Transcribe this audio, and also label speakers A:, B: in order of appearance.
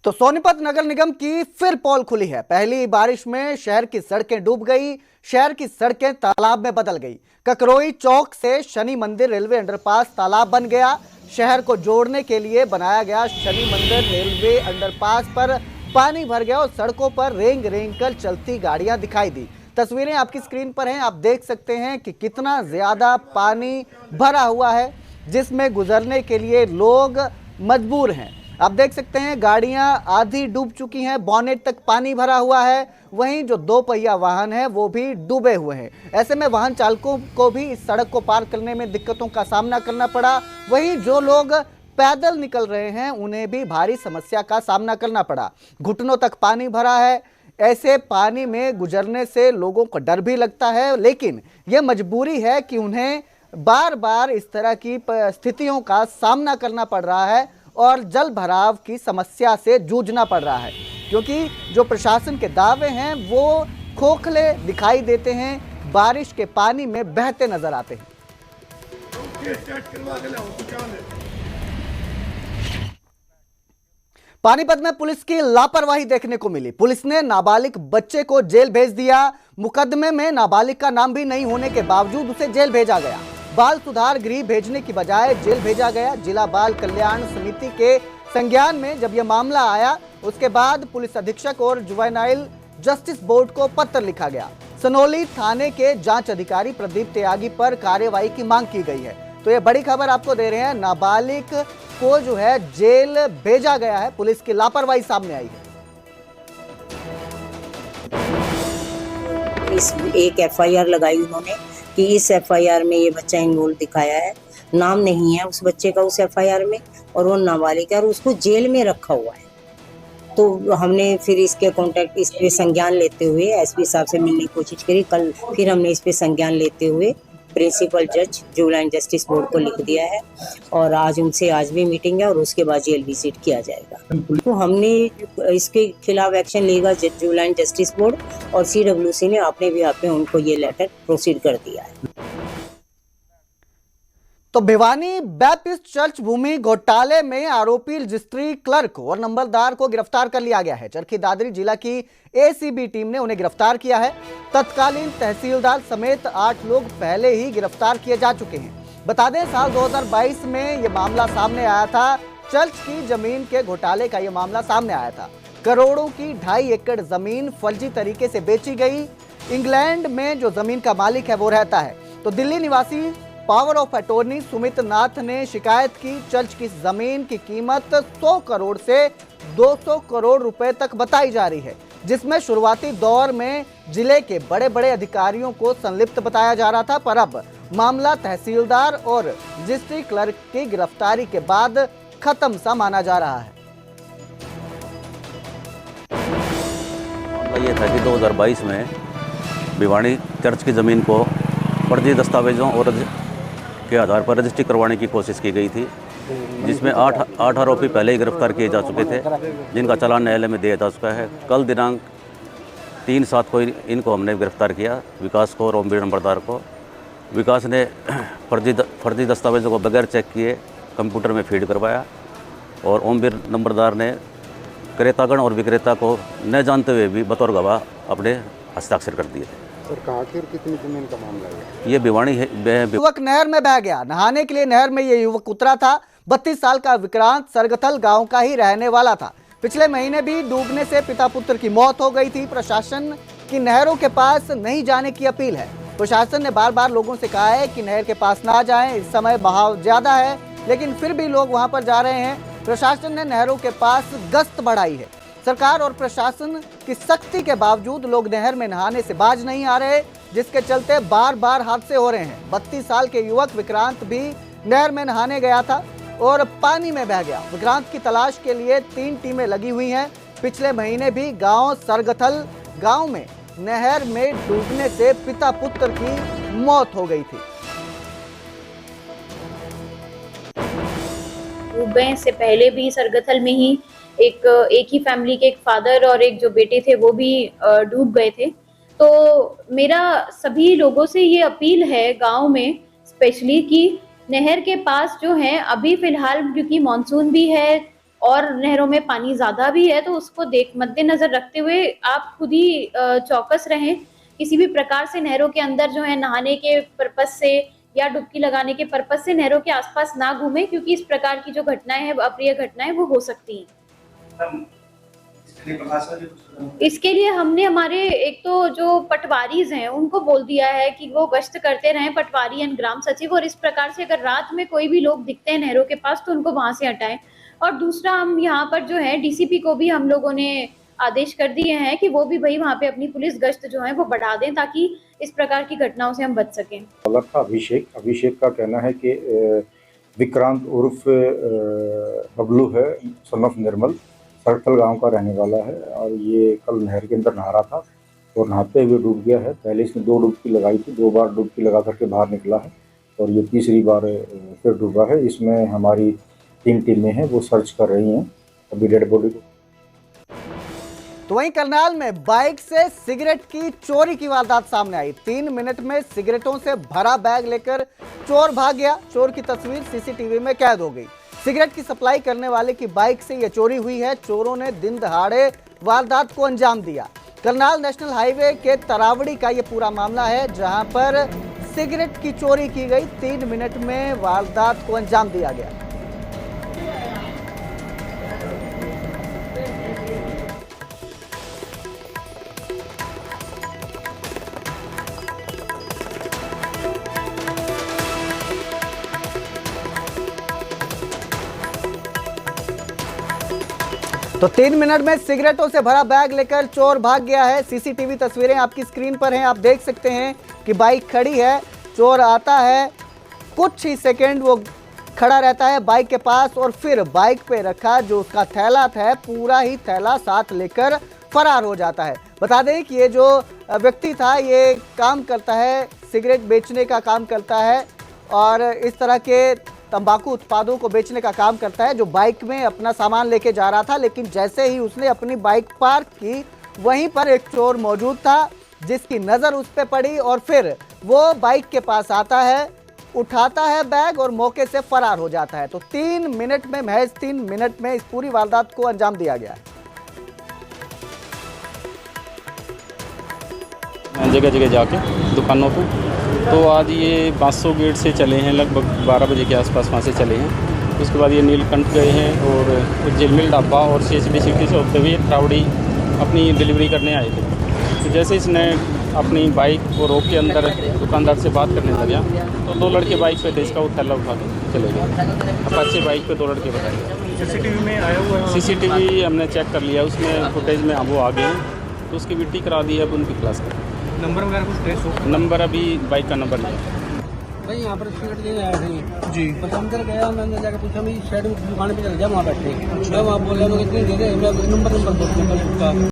A: तो सोनीपत नगर निगम की फिर पोल खुली है। पहली बारिश में शहर की सड़कें डूब गई, शहर की सड़कें तालाब में बदल गई। ककरोई चौक से शनि मंदिर रेलवे अंडरपास तालाब बन गया। शहर को जोड़ने के लिए बनाया गया शनि मंदिर रेलवे अंडरपास पर पानी भर गया और सड़कों पर रेंग रेंग कर चलती गाड़ियां दिखाई दी। तस्वीरें आपकी स्क्रीन पर हैं, आप देख सकते हैं कि कितना ज्यादा पानी भरा हुआ है, जिसमें गुजरने के लिए लोग मजबूर हैं। आप देख सकते हैं गाड़ियां आधी डूब चुकी हैं, बॉनेट तक पानी भरा हुआ है। वहीं जो दो पहिया वाहन है वो भी डूबे हुए हैं। ऐसे में वाहन चालकों को भी इस सड़क को पार करने में दिक्कतों का सामना करना पड़ा। वहीं जो लोग पैदल निकल रहे हैं उन्हें भी भारी समस्या का सामना करना पड़ा। घुटनों तक पानी भरा है। ऐसे पानी में गुजरने से लोगों को डर भी लगता है, लेकिन यह मजबूरी है कि उन्हें बार बार इस तरह की स्थितियों का सामना करना पड़ रहा है और जल भराव की समस्या से जूझना पड़ रहा है, क्योंकि जो प्रशासन के दावे हैं वो खोखले दिखाई देते हैं, बारिश के पानी में बहते नजर आते हैं। पानीपत में पुलिस की लापरवाही देखने को मिली। पुलिस ने नाबालिग बच्चे को जेल भेज दिया। मुकदमे में नाबालिग का नाम भी नहीं होने के बावजूद उसे जेल भेजा गया। बाल सुधार गृह भेजने की बजाय जेल भेजा गया। जिला बाल कल्याण समिति के संज्ञान में जब यह मामला आया, उसके बाद पुलिस अधीक्षक और जुवेनाइल जस्टिस बोर्ड को पत्र लिखा गया। सनोली थाने के जांच अधिकारी प्रदीप त्यागी पर कार्रवाई की मांग की गई है। तो ये बड़ी खबर आपको दे रहे हैं, नाबालिग को जो है जेल भेजा गया है। पुलिस की लापरवाही सामने आई है।
B: इस एक एफआईआर लगाई उन्होंने कि इस एफआईआर में ये बच्चा इन्वॉल्व दिखाया है, नाम नहीं है उस बच्चे का उस एफआईआर में और वो नाबालिग है और उसको जेल में रखा हुआ है। तो हमने फिर इसके कॉन्टेक्ट इस पे संज्ञान लेते हुए एसपी साहब से मिलने की कोशिश करी। कल फिर हमने इस पे संज्ञान लेते हुए प्रिंसिपल जज जुवेनाइल जस्टिस बोर्ड को लिख दिया है और आज उनसे आज भी मीटिंग है और उसके बाद जेल विजिट किया जाएगा। तो हमने इसके खिलाफ एक्शन लेगा जुवेनाइल जस्टिस बोर्ड और सीडब्ल्यूसी ने अपने भी आप में उनको ये लेटर प्रोसीड कर दिया है।
A: तो भिवानी बैप्टिस्ट चर्च भूमि घोटाले में आरोपी रजिस्ट्री क्लर्क और नंबरदार को गिरफ्तार कर लिया गया है। चरखी दादरी जिला की एसीबी टीम ने उन्हें गिरफ्तार किया है। तत्कालीन तहसीलदार समेत 8 लोग पहले ही गिरफ्तार किए जा चुके हैं। बता दें, साल 2022 में यह मामला सामने आया था। चर्च की जमीन के घोटाले का यह मामला सामने आया था। करोड़ों की 2.5 एकड़ जमीन फर्जी तरीके से बेची गई। इंग्लैंड में जो जमीन का मालिक है वो रहता है। तो दिल्ली निवासी पावर ऑफ अटॉर्नी सुमित नाथ ने शिकायत की। चर्च की जमीन की कीमत 100 करोड़ से 200 करोड़ रुपए तक बताई जा रही है, जिसमें शुरुआती दौर में जिले के बड़े बड़े अधिकारियों को संलिप्त बताया जा रहा था, पर अब मामला तहसीलदार और रजिस्ट्री क्लर्क की गिरफ्तारी के बाद खत्म सा माना जा रहा है।
C: ये था कि 2022 में भिवानी चर्च की ज़मीन को फर्जी दस्तावेजों और के आधार पर रजिस्ट्री करवाने की कोशिश की गई थी, जिसमें 8 आरोपी पहले ही गिरफ्तार किए जा चुके थे, जिनका चालान न्यायालय में दिया जा चुका है। कल दिनांक 3/7 को इनको हमने गिरफ्तार किया, विकास को और ओमवीर नंबरदार को। विकास ने फर्जी दस्तावेजों को बगैर चेक किए कंप्यूटर में फीड करवाया और ओमवीर नंबरदार ने क्रेतागण और विक्रेता को न जानते हुए भी बतौर गवाह अपने हस्ताक्षर कर दिए थे।
D: सर, आखिर कितनी जमीन का मामला है?
C: ये भिवानी है।
A: युवक नहर में बह गया। नहाने के लिए नहर में ये युवक उतरा था। 32 साल का विक्रांत सरगथल गांव का ही रहने वाला था। पिछले महीने भी डूबने से पिता पुत्र की मौत हो गई थी। प्रशासन की नहरों के पास नहीं जाने की अपील है। प्रशासन ने बार बार लोगों से कहा है कि नहर के पास ना जाएं, इस समय बहाव ज्यादा है, लेकिन फिर भी लोग वहां पर जा रहे हैं। प्रशासन ने नहरों के पास गश्त बढ़ाई है। सरकार और प्रशासन की सख्ती के बावजूद लोग नहर में नहाने से बाज नहीं आ रहे, जिसके चलते बार बार हादसे हो रहे हैं। 32 साल के युवक विक्रांत भी नहर में नहाने गया था और पानी में बह गया। विक्रांत की तलाश के लिए 3 टीमें लगी हुई हैं। पिछले महीने भी गांव सरगथल गांव में नहर में डूबने से पिता पुत्र की मौत हो गई थी।
E: डूबने से पहले भी सरगथल में ही एक ही फैमिली के एक फादर और एक जो बेटे थे वो भी डूब गए थे। तो मेरा सभी लोगों से ये अपील है गांव में स्पेशली कि नहर के पास जो है अभी फिलहाल क्योंकि मॉनसून भी है और नहरों में पानी ज्यादा भी है, तो उसको मद्देनजर रखते हुए आप खुद ही चौकस रहें। किसी भी प्रकार से नहरों के अंदर जो है नहाने के पर्पज से या डुबकी लगाने के पर्पज से नहरों के आसपास ना घूमें, क्योंकि इस प्रकार की जो घटनाएं हैं, अप्रिय घटनाएं, वो हो सकती हैं। इसके लिए हमने हमारे एक तो जो पटवारीज हैं उनको बोल दिया है कि वो गश्त करते रहें, पटवारी एंड ग्राम सचिव, और इस प्रकार से अगर रात में कोई भी लोग दिखते हैं नहरों के पास तो उनको वहां से हटाएं। और दूसरा, हम यहाँ पर जो है डीसीपी को भी हम लोगों ने आदेश कर दिए हैं कि वो भी भाई वहाँ पे अपनी पुलिस गश्त जो है वो बढ़ा दें, ताकि इस प्रकार की घटनाओं से हम बच सकें।
F: था अभिषेक का कहना है कि विक्रांत उर्फ बबलू है, सन ऑफ निर्मल, सरथल गांव का रहने वाला है और ये कल नहर के अंदर नहा रहा था और नहाते हुए डूब गया है। पहले इसने 2 डुबकी लगाई थी, 2 बार डुबकी लगा करके बाहर निकला है और ये तीसरी बार फिर डूबा है। इसमें हमारी 3 टीमें हैं, वो सर्च कर रही हैं अभी डेड बॉडी को।
A: तो वहीं करनाल में बाइक से सिगरेट की चोरी की वारदात सामने आई। 3 मिनट में सिगरेटों से भरा बैग लेकर चोर भाग गया। चोर की तस्वीर सीसीटीवी में कैद हो गई। सिगरेट की सप्लाई करने वाले की बाइक से यह चोरी हुई है। चोरों ने दिन दहाड़े वारदात को अंजाम दिया। करनाल नेशनल हाईवे के तरावड़ी का यह पूरा मामला है, जहां पर सिगरेट की चोरी की गई। 3 मिनट में वारदात को अंजाम दिया गया। तो 3 मिनट में सिगरेटों से भरा बैग लेकर चोर भाग गया है। सीसीटीवी तस्वीरें आपकी स्क्रीन पर हैं, आप देख सकते हैं कि बाइक खड़ी है, चोर आता है, कुछ ही सेकंड वो खड़ा रहता है बाइक के पास और फिर बाइक पे रखा जो उसका थैला था, पूरा ही थैला साथ लेकर फरार हो जाता है। बता दें कि ये जो व्यक्ति था ये काम करता है, सिगरेट बेचने का काम करता है और इस तरह के तंबाकू उत्पादों को बेचने का काम करता है। जो बाइक में अपना सामान लेके जा रहा था, लेकिन जैसे ही उसने अपनी बाइक पार्क की, वहीं पर एक चोर मौजूद था जिसकी नज़र उस पर पड़ी और फिर वो बाइक के पास आता है, उठाता है बैग और मौके से फरार हो जाता है। तो 3 मिनट में, महज 3 मिनट में इस पूरी वारदात को अंजाम दिया गया।
G: जगह जगह जाके दुकानों को, तो आज ये 500 गेट से चले हैं, लगभग 12 बजे के आसपास वहाँ से चले हैं। उसके बाद ये नीलकंठ गए हैं और जेलमिल ढाबा और CSB सिटी से होते हुए तरावड़ी अपनी डिलीवरी करने आए थे। तो जैसे इसने अपनी बाइक को रोक के अंदर दुकानदार से बात करने लगा, तो 2 लड़के बाइक पे थे, इसका वो थैला उठा के चले गए। अपाचे बाइक पे 2 लड़के बताए।
H: सीसीटीवी में आया हुआ है,
G: सीसीटीवी हमने चेक कर लिया, उसमें फुटेज में वो आ गए हैं, तो उसकी विट्टी करा दी है, अब उनकी क्लास कर।
H: नंबर वगैरह कुछ ट्रेस हो?
G: नंबर अभी बाइक का नंबर नहीं है
I: भाई। यहाँ पर सिगरेट लेने आए थे जी, तो अंदर गया, मैंने जाकर पूछा, मैं साइड में दुकान पे चल गया, वहाँ बैठे मैं वहाँ बोल रहा हूँ कितनी दे दे, मैं नंबर